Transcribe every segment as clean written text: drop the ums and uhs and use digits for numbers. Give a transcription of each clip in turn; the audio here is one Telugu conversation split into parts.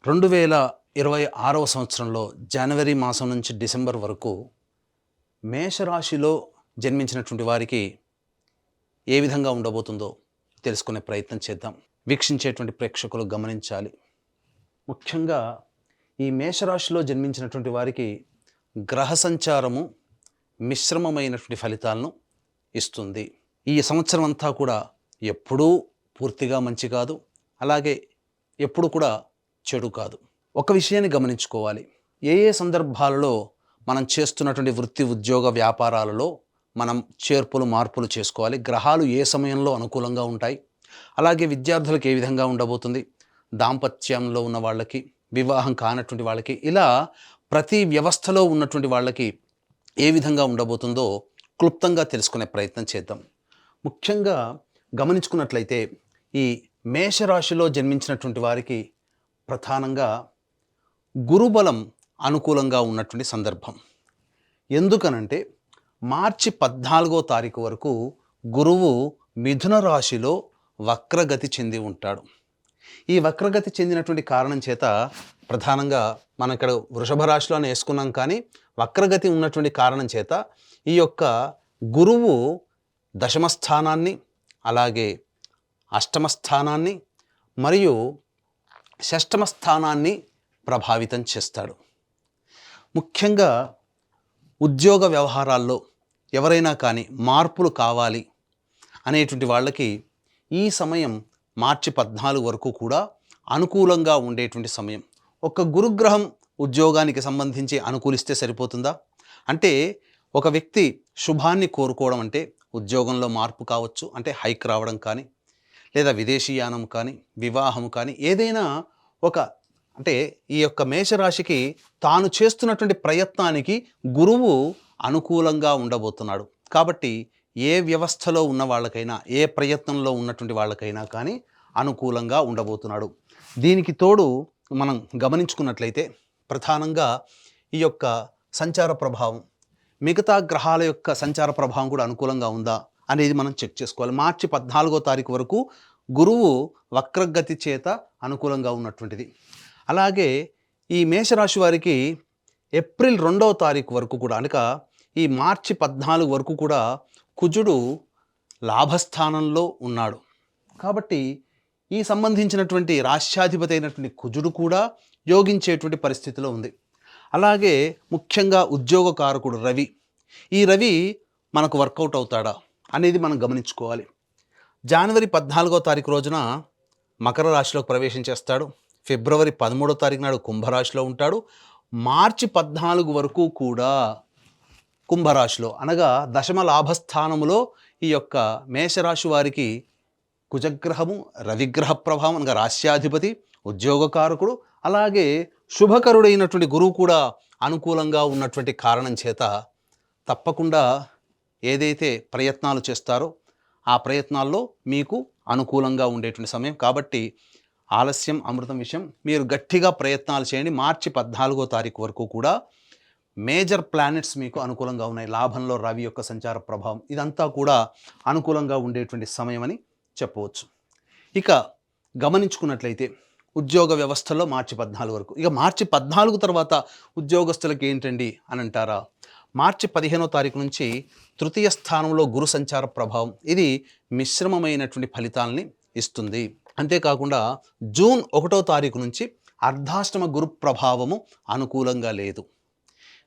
2026వ సంవత్సరంలో జనవరి మాసం నుంచి డిసెంబర్ వరకు మేషరాశిలో జన్మించినటువంటి వారికి ఏ విధంగా ఉండబోతుందో తెలుసుకునే ప్రయత్నం చేద్దాం. వీక్షించేటువంటి ప్రేక్షకులు గమనించాలి. ముఖ్యంగా ఈ మేషరాశిలో జన్మించినటువంటి వారికి గ్రహ సంచారము మిశ్రమమైనటువంటి ఫలితాలను ఇస్తుంది. ఈ సంవత్సరం అంతా కూడా ఎప్పుడూ పూర్తిగా మంచి కాదు, అలాగే ఎప్పుడు కూడా చెడు కాదు. ఒక విషయాన్ని గమనించుకోవాలి. ఏ సందర్భాలలో మనం చేస్తున్నటువంటి వృత్తి ఉద్యోగ వ్యాపారాలలో మనం చేర్పులు మార్పులు చేసుకోవాలి. గ్రహాలు ఏ సమయంలో అనుకూలంగా ఉంటాయి, అలాగే విద్యార్థులకు ఏ విధంగా ఉండబోతుంది, దాంపత్యంలో ఉన్న వాళ్ళకి, వివాహం కానటువంటి వాళ్ళకి, ఇలా ప్రతి వ్యవస్థలో ఉన్నటువంటి వాళ్ళకి ఏ విధంగా ఉండబోతుందో క్లుప్తంగా తెలుసుకునే ప్రయత్నం చేద్దాం. ముఖ్యంగా గమనించుకున్నట్లయితే ఈ మేషరాశిలో జన్మించినటువంటి వారికి ప్రధానంగా గురుబలం అనుకూలంగా ఉన్నటువంటి సందర్భం. ఎందుకనంటే మార్చి 14వ తారీఖు వరకు గురువు మిథున రాశిలో వక్రగతి చెంది ఉంటాడు. ఈ వక్రగతి చెందినటువంటి కారణం చేత ప్రధానంగా మనం ఇక్కడ వృషభ రాశిలోనే వేసుకున్నాం, కానీ వక్రగతి ఉన్నటువంటి కారణం చేత ఈ యొక్క గురువు దశమ స్థానాన్ని, అలాగే అష్టమ స్థానాన్ని మరియు షష్టమ స్థానాన్ని ప్రభావితం చేస్తాడు. ముఖ్యంగా ఉద్యోగ వ్యవహారాల్లో ఎవరైనా కానీ మార్పులు కావాలి అనేటువంటి వాళ్ళకి ఈ సమయం మార్చి 14 వరకు కూడా అనుకూలంగా ఉండేటువంటి సమయం. ఒక గురుగ్రహం ఉద్యోగానికి సంబంధించి అనుకూలిస్తే సరిపోతుందా? అంటే ఒక వ్యక్తి శుభాన్ని కోరుకోవడం అంటే ఉద్యోగంలో మార్పు కావచ్చు, అంటే హైక్ రావడం కానీ, లేదా విదేశీయానం కానీ, వివాహం కానీ, ఏదైనా ఒక అంటే ఈ యొక్క మేషరాశికి తాను చేస్తున్నటువంటి ప్రయత్నానికి గురువు అనుకూలంగా ఉండబోతున్నాడు. కాబట్టి ఏ వ్యవస్థలో ఉన్న వాళ్ళకైనా, ఏ ప్రయత్నంలో ఉన్నటువంటి వాళ్ళకైనా కానీ అనుకూలంగా ఉండబోతున్నాడు. దీనికి తోడు మనం గమనించుకున్నట్లయితే ప్రధానంగా ఈ యొక్క సంచార ప్రభావం, మిగతా గ్రహాల యొక్క సంచార ప్రభావం కూడా అనుకూలంగా ఉందా అనేది మనం చెక్ చేసుకోవాలి. మార్చి 14వ తారీఖు వరకు గురువు వక్రగతి చేత అనుకూలంగా ఉన్నటువంటిది. అలాగే ఈ మేషరాశి వారికి ఏప్రిల్ 2వ తారీఖు వరకు కూడా, అనగా ఈ మార్చి 14 వరకు కూడా కుజుడు లాభస్థానంలో ఉన్నాడు. కాబట్టి ఈ సంబంధించినటువంటి రాష్ట్రాధిపతి అయినటువంటి కుజుడు కూడా యోగించేటువంటి పరిస్థితిలో ఉంది. అలాగే ముఖ్యంగా ఉద్యోగకారకుడు రవి, ఈ రవి మనకు వర్కౌట్ అవుతాడా అనేది మనం గమనించుకోవాలి. జనవరి 14వ తారీఖు రోజున మకర రాశిలోకి ప్రవేశం చేస్తాడు. ఫిబ్రవరి 13వ తారీఖు నాడు కుంభరాశిలో ఉంటాడు. మార్చి 14 వరకు కూడా కుంభరాశిలో, అనగా దశమ లాభస్థానములో ఈ యొక్క మేషరాశి వారికి కుజగ్రహము, రవిగ్రహ ప్రభావం, అనగా రాశ్యాధిపతి, ఉద్యోగకారకుడు, అలాగే శుభకరుడైనటువంటి గురువు కూడా అనుకూలంగా ఉన్నటువంటి కారణం చేత తప్పకుండా ఏదైతే ప్రయత్నాలు చేస్తారో ఆ ప్రయత్నాల్లో మీకు అనుకూలంగా ఉండేటువంటి సమయం. కాబట్టి ఆలస్యం అమృతం విషయం. మీరు గట్టిగా ప్రయత్నాలు చేయండి. మార్చి 14వ తారీఖు వరకు కూడా మేజర్ ప్లానెట్స్ మీకు అనుకూలంగా ఉన్నాయి. లాభంలో రవి యొక్క సంచార ప్రభావం, ఇదంతా కూడా అనుకూలంగా ఉండేటువంటి సమయం అని చెప్పవచ్చు. ఇక గమనించుకున్నట్లయితే ఉద్యోగ వ్యవస్థలో మార్చి 14 వరకు, ఇక మార్చి 14 తర్వాత ఉద్యోగస్తులకు ఏంటండి అని అంటారా? మార్చి 15వ తారీఖు నుంచి తృతీయ స్థానంలో గురు సంచార ప్రభావం, ఇది మిశ్రమమైనటువంటి ఫలితాలని ఇస్తుంది. అంతేకాకుండా జూన్ 1వ తారీఖు నుంచి అర్ధాష్టమ గురు ప్రభావము అనుకూలంగా లేదు.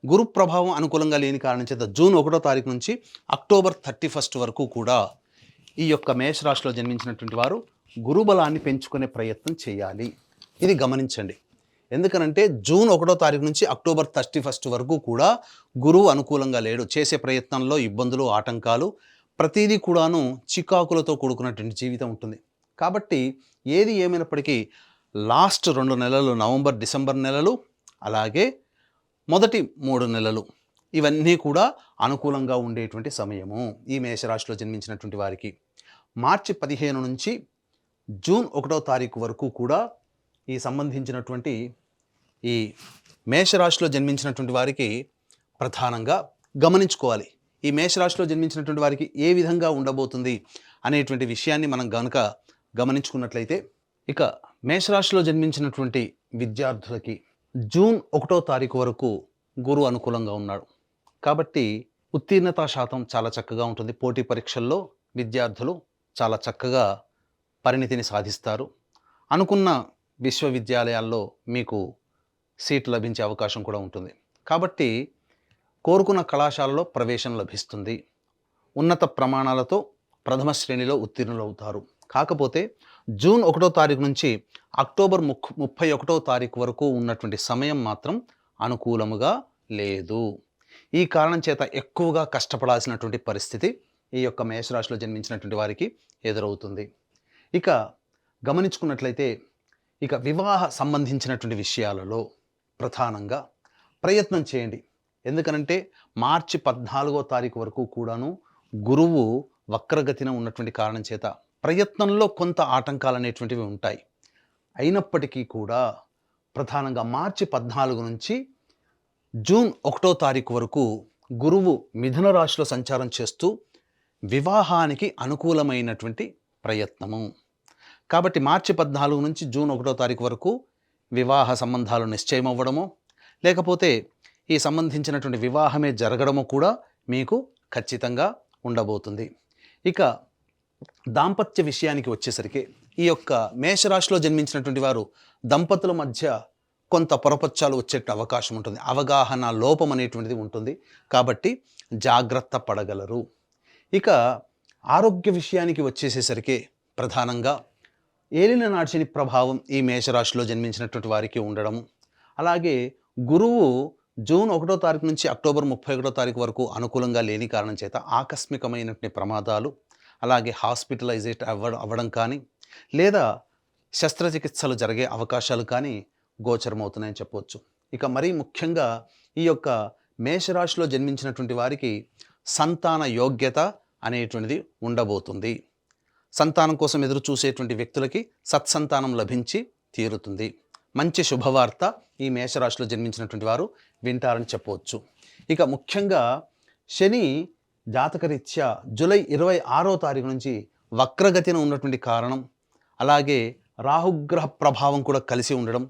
గురు ప్రభావం అనుకూలంగా లేని కారణం చేత జూన్ 1వ తారీఖు నుంచి అక్టోబర్ 31 వరకు కూడా ఈ యొక్క మేషరాశిలో జన్మించినటువంటి వారు గురుబలాన్ని పెంచుకునే ప్రయత్నం చేయాలి. ఇది గమనించండి. ఎందుకనంటే జూన్ 1వ తారీఖు నుంచి అక్టోబర్ 31 వరకు కూడా గురువు అనుకూలంగా లేడు. చేసే ప్రయత్నంలో ఇబ్బందులు, ఆటంకాలు, ప్రతిదీ కూడాను చికాకులతో కూడుకున్నటువంటి జీవితం ఉంటుంది. కాబట్టి ఏది ఏమైనప్పటికీ లాస్ట్ 2 నెలలు, నవంబర్, డిసెంబర్ నెలలు, అలాగే మొదటి 3 నెలలు, ఇవన్నీ కూడా అనుకూలంగా ఉండేటువంటి సమయము ఈ మేషరాశిలో జన్మించినటువంటి వారికి. మార్చి 15 నుంచి జూన్ 1వ తారీఖు వరకు కూడా ఈ సంబంధించినటువంటి ఈ మేషరాశిలో జన్మించినటువంటి వారికి ప్రధానంగా గమనించుకోవాలి. ఈ మేషరాశిలో జన్మించినటువంటి వారికి ఏ విధంగా ఉండబోతుంది అనేటువంటి విషయాన్ని మనం గమనించుకున్నట్లయితే, ఇక మేషరాశిలో జన్మించినటువంటి విద్యార్థులకి జూన్ 1వ తారీఖు వరకు గురువు అనుకూలంగా ఉన్నాడు. కాబట్టి ఉత్తీర్ణతా శాతం చాలా చక్కగా ఉంటుంది. పోటీ పరీక్షల్లో విద్యార్థులు చాలా చక్కగా పరిణితిని సాధిస్తారు. అనుకున్న విశ్వవిద్యాలయాల్లో మీకు సీట్ లభించే అవకాశం కూడా ఉంటుంది. కాబట్టి కోరుకున్న కళాశాలలో ప్రవేశం లభిస్తుంది. ఉన్నత ప్రమాణాలతో ప్రథమ శ్రేణిలో ఉత్తీర్ణులవుతారు. కాకపోతే జూన్ 1వ తారీఖు నుంచి అక్టోబర్ 31వ తారీఖు వరకు ఉన్నటువంటి సమయం మాత్రం అనుకూలముగా లేదు. ఈ కారణం చేత ఎక్కువగా కష్టపడాల్సినటువంటి పరిస్థితి ఈ యొక్క మేషరాశిలో జన్మించినటువంటి వారికి ఎదురవుతుంది. ఇక గమనించుకున్నట్లయితే వివాహ సంబంధించినటువంటి విషయాలలో ప్రధానంగా ప్రయత్నం చేయండి. ఎందుకనంటే మార్చి 14వ తారీఖు వరకు కూడాను గురువు వక్రగతిన ఉన్నటువంటి కారణం చేత ప్రయత్నంలో కొంత ఆటంకాలు అనేటువంటివి ఉంటాయి. అయినప్పటికీ కూడా ప్రధానంగా మార్చి 14 నుంచి జూన్ 1వ తారీఖు వరకు గురువు మిథున రాశిలో సంచారం చేస్తూ వివాహానికి అనుకూలమైనటువంటి ప్రయత్నము. కాబట్టి మార్చి 14 నుంచి జూన్ 1వ తారీఖు వరకు వివాహ సంబంధాలు నిశ్చయం అవ్వడము, లేకపోతే ఈ సంబంధించినటువంటి వివాహమే జరగడము కూడా మీకు ఖచ్చితంగా ఉండబోతుంది. ఇక దాంపత్య విషయానికి వచ్చేసరికి ఈ యొక్క మేషరాశిలో జన్మించినటువంటి వారు దంపతుల మధ్య కొంత పొరపచ్చాలు వచ్చే అవకాశం ఉంటుంది. అవగాహన లోపం అనేటువంటిది ఉంటుంది. కాబట్టి జాగ్రత్త పడగలరు. ఇక ఆరోగ్య విషయానికి వచ్చేసేసరికి ప్రధానంగా ఏలిన నాటి ప్రభావం ఈ మేషరాశిలో జన్మించినటువంటి వారికి ఉండడము, అలాగే గురువు జూన్ 1వ తారీఖు నుంచి అక్టోబర్ 31వ తారీఖు వరకు అనుకూలంగా లేని కారణం చేత ఆకస్మికమైనటువంటి ప్రమాదాలు, అలాగే హాస్పిటలైజేట్ అవ్వడం కానీ, లేదా శస్త్రచికిత్సలు జరిగే అవకాశాలు కానీ గోచరమవుతున్నాయని చెప్పవచ్చు. ఇక మరీ ముఖ్యంగా ఈ యొక్క మేషరాశిలో జన్మించినటువంటి వారికి సంతాన యోగ్యత అనేటువంటిది ఉండబోతుంది. సంతానం కోసం ఎదురు చూసేటువంటి వ్యక్తులకి సత్సంతానం లభించి తీరుతుంది. మంచి శుభవార్త ఈ మేషరాశిలో జన్మించినటువంటి వారు వింటారని చెప్పవచ్చు. ఇక ముఖ్యంగా శని జాతకరీత్యా జూలై 26వ తారీఖు నుంచి వక్రగతిన ఉన్నటువంటి కారణం, అలాగే రాహుగ్రహ ప్రభావం కూడా కలిసి ఉండడం,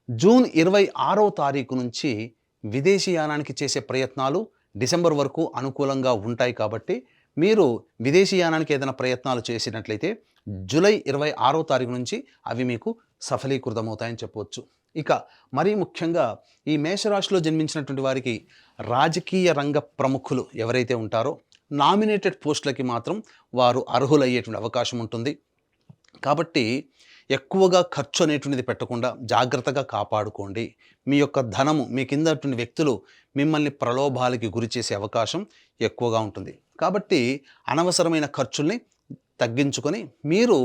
జూన్ 26వ తారీఖు నుంచి విదేశీయానానికి చేసే ప్రయత్నాలు డిసెంబర్ వరకు అనుకూలంగా ఉంటాయి. కాబట్టి మీరు విదేశీయానానికి ఏదైనా ప్రయత్నాలు చేసినట్లయితే జూలై 26వ తారీఖు నుంచి అవి మీకు సఫలీకృతమవుతాయని చెప్పవచ్చు. ఇక మరీ ముఖ్యంగా ఈ మేషరాశిలో జన్మించినటువంటి వారికి రాజకీయ రంగ ప్రముఖులు ఎవరైతే ఉంటారో నామినేటెడ్ పోస్టులకి మాత్రం వారు అర్హులయ్యేటువంటి అవకాశం ఉంటుంది. కాబట్టి ఎక్కువగా ఖర్చు అనేటువంటిది పెట్టకుండా జాగ్రత్తగా కాపాడుకోండి. మీ యొక్క ధనము, మీ కింద వ్యక్తులు మిమ్మల్ని ప్రలోభాలకి గురి చేసే అవకాశం ఎక్కువగా ఉంటుంది. కాబట్టి అనవసరమైన ఖర్చుల్ని తగ్గించుకొని మీరు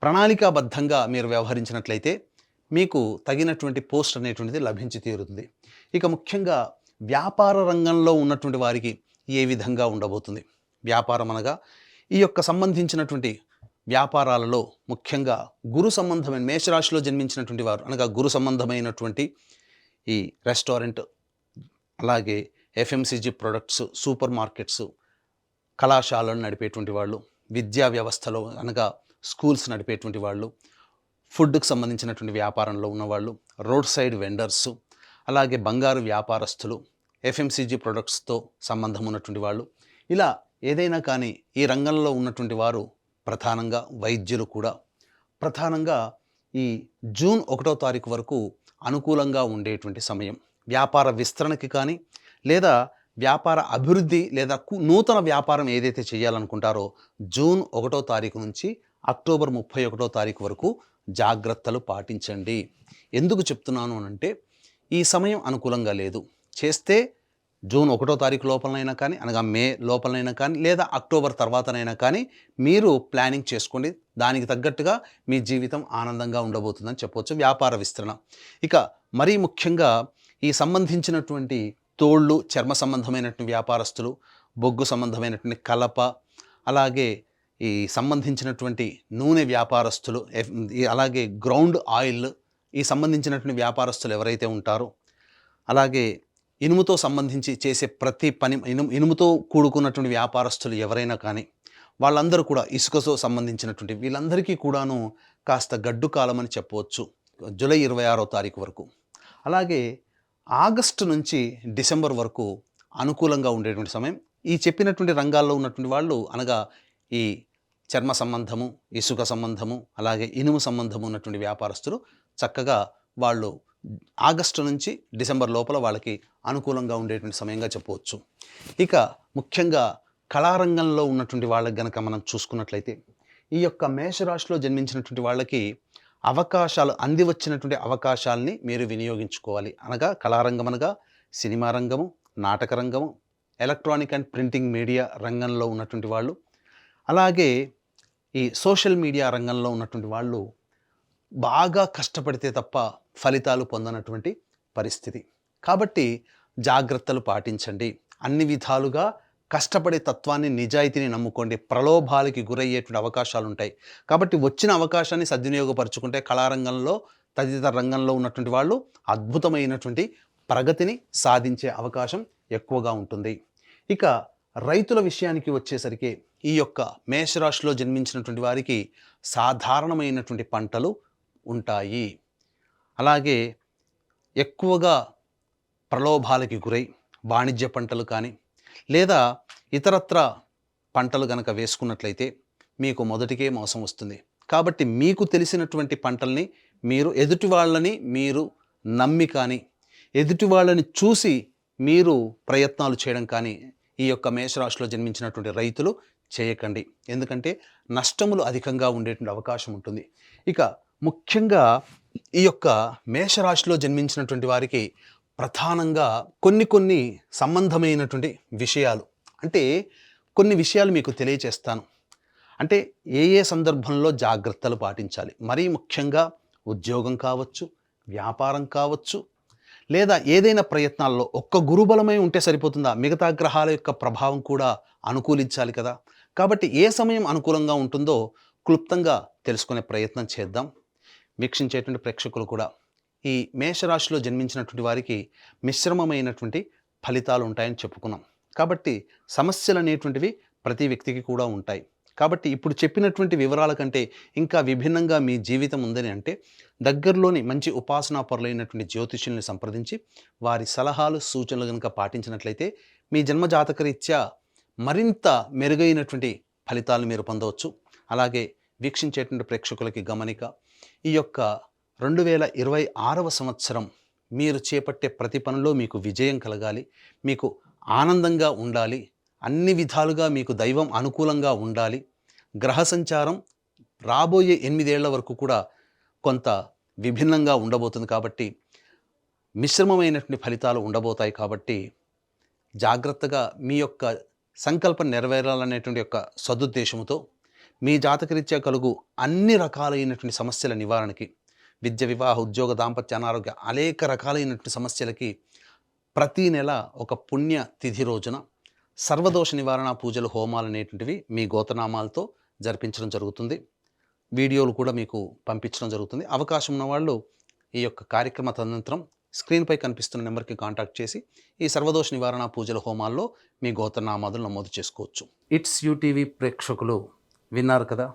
ప్రణాళికాబద్ధంగా మీరు వ్యవహరించినట్లయితే మీకు తగినటువంటి పోస్ట్ అనేటువంటిది లభించి తీరుతుంది. ఇక ముఖ్యంగా వ్యాపార రంగంలో ఉన్నటువంటి వారికి ఏ విధంగా ఉండబోతుంది? వ్యాపారం అనగా ఈ యొక్క సంబంధించినటువంటి వ్యాపారాలలో ముఖ్యంగా గురు సంబంధమైన మేషరాశిలో జన్మించినటువంటి వారు అనగా గురు సంబంధమైనటువంటి ఈ రెస్టారెంట్, అలాగే ఎఫ్ఎంసీజీ ప్రొడక్ట్స్, సూపర్ మార్కెట్స్, కళాశాలను నడిపేటువంటి వాళ్ళు, విద్యా వ్యవస్థలో అనగా స్కూల్స్ నడిపేటువంటి వాళ్ళు, ఫుడ్కి సంబంధించినటువంటి వ్యాపారంలో ఉన్నవాళ్ళు, రోడ్ సైడ్ వెండర్సు, అలాగే బంగారు వ్యాపారస్తులు, ఎఫ్ఎంసీజీ ప్రొడక్ట్స్తో సంబంధం ఉన్నటువంటి వాళ్ళు, ఇలా ఏదైనా కానీ ఈ రంగంలో ఉన్నటువంటి వారు ప్రధానంగా వైద్యులు కూడా ప్రధానంగా ఈ జూన్ 1వ తారీఖు వరకు అనుకూలంగా ఉండేటువంటి సమయం. వ్యాపార విస్తరణకి కానీ, లేదా వ్యాపార అభివృద్ధి, లేదా నూతన వ్యాపారం ఏదైతే చేయాలనుకుంటారో జూన్ 1వ తారీఖు నుంచి అక్టోబర్ 31వ తారీఖు వరకు జాగ్రత్తలు పాటించండి. ఎందుకు చెప్తున్నాను అనంటే ఈ సమయం అనుకూలంగా లేదు. చేస్తే జూన్ 1వ తారీఖు లోపలనైనా కానీ, అనగా మే లోపలనైనా కానీ, లేదా అక్టోబర్ తర్వాతనైనా కానీ మీరు ప్లానింగ్ చేసుకోండి. దానికి తగ్గట్టుగా మీ జీవితం ఆనందంగా ఉండబోతుందని చెప్పవచ్చు. వ్యాపార విస్తరణ. ఇక మరీ ముఖ్యంగా ఈ సంబంధించినటువంటి తోళ్ళు, చర్మ సంబంధమైనటువంటి వ్యాపారస్తులు, బొగ్గు సంబంధమైనటువంటి కలప, అలాగే ఈ సంబంధించినటువంటి నూనె వ్యాపారస్తులు, అలాగే గ్రౌండ్ ఆయిల్ ఈ సంబంధించినటువంటి వ్యాపారస్తులు ఎవరైతే ఉంటారో, అలాగే ఇనుముతో సంబంధించి చేసే ప్రతి పని, ఇనుముతో కూడుకున్నటువంటి వ్యాపారస్తులు ఎవరైనా కానీ వాళ్ళందరూ కూడా, ఇసుకతో సంబంధించినటువంటి వీళ్ళందరికీ కూడాను కాస్త గడ్డు కాలం అని చెప్పవచ్చు. జూలై 26వ తారీఖు వరకు. అలాగే ఆగస్టు నుంచి డిసెంబర్ వరకు అనుకూలంగా ఉండేటువంటి సమయం. ఈ చెప్పినటువంటి రంగాల్లో ఉన్నటువంటి వాళ్ళు అనగా ఈ చర్మ సంబంధము, ఇసుక సంబంధము, అలాగే ఇనుము సంబంధము ఉన్నటువంటి వ్యాపారస్తులు చక్కగా వాళ్ళు ఆగస్టు నుంచి డిసెంబర్ లోపల వాళ్ళకి అనుకూలంగా ఉండేటువంటి సమయంగా చెప్పవచ్చు. ఇక ముఖ్యంగా కళారంగంలో ఉన్నటువంటి వాళ్ళకి గనక మనం చూసుకున్నట్లయితే ఈ యొక్క మేషరాశిలో జన్మించినటువంటి వాళ్ళకి అవకాశాలు అంది వచ్చినటువంటి అవకాశాలని మీరు వినియోగించుకోవాలి. అనగా కళారంగం అనగా సినిమా రంగము, నాటక రంగము, ఎలక్ట్రానిక్ అండ్ ప్రింటింగ్ మీడియా రంగంలో ఉన్నటువంటి వాళ్ళు, అలాగే ఈ సోషల్ మీడియా రంగంలో ఉన్నటువంటి వాళ్ళు బాగా కష్టపడితే తప్ప ఫలితాలు పొందనటువంటి పరిస్థితి. కాబట్టి జాగ్రత్తలు పాటించండి. అన్ని విధాలుగా కష్టపడే తత్వాన్ని, నిజాయితీని నమ్ముకోండి. ప్రలోభాలకి గురయ్యేటువంటి అవకాశాలు ఉంటాయి. కాబట్టి వచ్చిన అవకాశాన్ని సద్వినియోగపరుచుకుంటే కళారంగంలో తదితర రంగంలో ఉన్నటువంటి వాళ్ళు అద్భుతమైనటువంటి ప్రగతిని సాధించే అవకాశం ఎక్కువగా ఉంటుంది. ఇక రైతుల విషయానికి వచ్చేసరికి ఈ యొక్క మేషరాశిలో జన్మించినటువంటి వారికి సాధారణమైనటువంటి పంటలు ఉంటాయి. అలాగే ఎక్కువగా ప్రలోభాలకి గురై వాణిజ్య పంటలు కానీ లేదా ఇతరత్ర పంటలు గనక వేసుకున్నట్లయితే మీకు మొదటికే మోసం వస్తుంది. కాబట్టి మీకు తెలిసినటువంటి పంటల్ని మీరు ఎదుటి వాళ్ళని మీరు నమ్మి కానీ ఎదుటి వాళ్ళని చూసి మీరు ప్రయత్నాలు చేయడం కానీ ఈ యొక్క మేషరాశిలో జన్మించినటువంటి రైతులు చేయకండి. ఎందుకంటే నష్టములు అధికంగా ఉండేటువంటి అవకాశం ఉంటుంది. ఇక ముఖ్యంగా ఈ యొక్క మేషరాశిలో జన్మించినటువంటి వారికి ప్రధానంగా కొన్ని సంబంధమైనటువంటి విషయాలు, అంటే కొన్ని విషయాలు మీకు తెలియచేస్తాను. అంటే ఏ సందర్భంలో జాగ్రత్తలు పాటించాలి. మరీ ముఖ్యంగా ఉద్యోగం కావచ్చు, వ్యాపారం కావచ్చు, లేదా ఏదైనా ప్రయత్నాల్లో ఒక్క గురుబలమై ఉంటే సరిపోతుందా? మిగతా గ్రహాల యొక్క ప్రభావం కూడా అనుకూలించాలి కదా. కాబట్టి ఏ సమయం అనుకూలంగా ఉంటుందో క్లుప్తంగా తెలుసుకునే ప్రయత్నం చేద్దాం. వీక్షించేటువంటి ప్రేక్షకులు కూడా ఈ మేషరాశిలో జన్మించినటువంటి వారికి మిశ్రమమైనటువంటి ఫలితాలు ఉంటాయని చెప్పుకున్నాం. కాబట్టి సమస్యలు అనేటువంటివి ప్రతి వ్యక్తికి కూడా ఉంటాయి. కాబట్టి ఇప్పుడు చెప్పినటువంటి వివరాల కంటే ఇంకా విభిన్నంగా మీ జీవితం ఉందని అంటే దగ్గరలోని మంచి ఉపాసనాపరులైనటువంటి జ్యోతిష్యుల్ని సంప్రదించి వారి సలహాలు సూచనలు కనుక పాటించినట్లయితే మీ జన్మజాతకరీత్యా మరింత మెరుగైనటువంటి ఫలితాలను మీరు పొందవచ్చు. అలాగే వీక్షించేటువంటి ప్రేక్షకులకి గమనిక, ఈ యొక్క 2026వ సంవత్సరం మీరు చేపట్టే ప్రతి పనిలో మీకు విజయం కలగాలి, మీకు ఆనందంగా ఉండాలి, అన్ని విధాలుగా మీకు దైవం అనుకూలంగా ఉండాలి. గ్రహ సంచారం రాబోయే 8 ఏళ్ల వరకు కూడా కొంత విభిన్నంగా ఉండబోతుంది. కాబట్టి మిశ్రమమైనటువంటి ఫలితాలు ఉండబోతాయి. కాబట్టి జాగ్రత్తగా మీ యొక్క సంకల్పం నెరవేరాలనేటువంటి యొక్క సదుద్దేశంతో మీ జాతకరీత్యా కలుగు అన్ని రకాలైనటువంటి సమస్యల నివారణకి, విద్య, వివాహ, ఉద్యోగ, దాంపత్య, అనారోగ్య అనేక రకాలైనటువంటి సమస్యలకి ప్రతీ నెల ఒక పుణ్య తిథి రోజున సర్వదోష నివారణ పూజలు, హోమాలు అనేటువంటివి మీ గోత్రనామాలతో జరిపించడం జరుగుతుంది. వీడియోలు కూడా మీకు పంపించడం జరుగుతుంది. అవకాశం ఉన్నవాళ్ళు ఈ యొక్క కార్యక్రమ తదనంతరం స్క్రీన్పై కనిపిస్తున్న నెంబర్కి కాంటాక్ట్ చేసి ఈ సర్వదోష నివారణ పూజల హోమాల్లో మీ గోత్రనామాదులు నమోదు చేసుకోవచ్చు. ఇట్స్ యూటీవీ ప్రేక్షకులు విన్నారు కదా,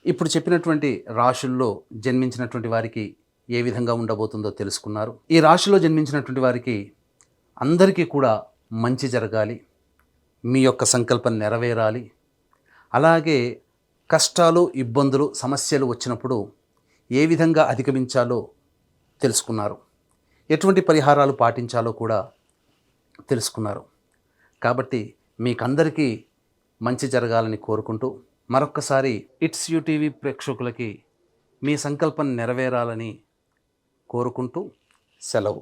ఇప్పుడు చెప్పినటువంటి రాశుల్లో జన్మించినటువంటి వారికి ఏ విధంగా ఉండబోతుందో తెలుసుకున్నారు. ఈ రాశిలో జన్మించినటువంటి వారికి అందరికీ కూడా మంచి జరగాలి, మీ యొక్క సంకల్పం నెరవేరాలి. అలాగే కష్టాలు, ఇబ్బందులు, సమస్యలు వచ్చినప్పుడు ఏ విధంగా అధిగమించాలో తెలుసుకున్నారు, ఎటువంటి పరిహారాలు పాటించాలో కూడా తెలుసుకున్నారు. కాబట్టి మీకందరికీ మంచి జరగాలని కోరుకుంటూ మరొక్కసారి ఇట్స్ యూటీవీ ప్రేక్షకులకి మీ సంకల్పం నెరవేరాలని కోరుకుంటూ సెలవు.